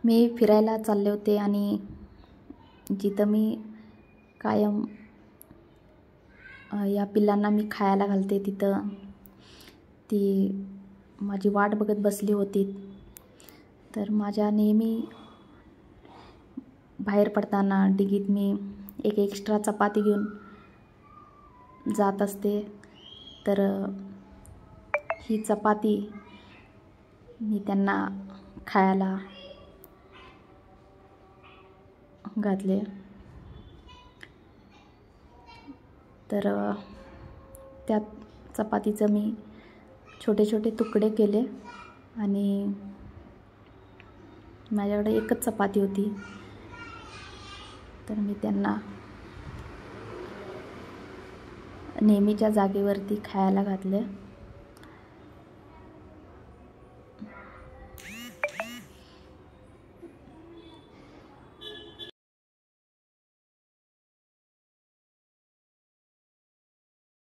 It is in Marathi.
मी फिरायला चालले होते आणि जिथं मी कायम या पिल्लांना मी खायला घालते तिथं ती माझी वाट बघत बसली होती। तर माझ्या नेहमी बाहेर पडताना डिगीत मी एक एक्स्ट्रा चपाती घेऊन जात असते। तर ही चपाती मी त्यांना खायला घातले। तर त्या चपातीचं मी छोटे छोटे तुकडे केले आणि माझ्याकडे एकच चपाती होती। तर मी त्यांना नेहमीच्या जागेवरती खायला घातले।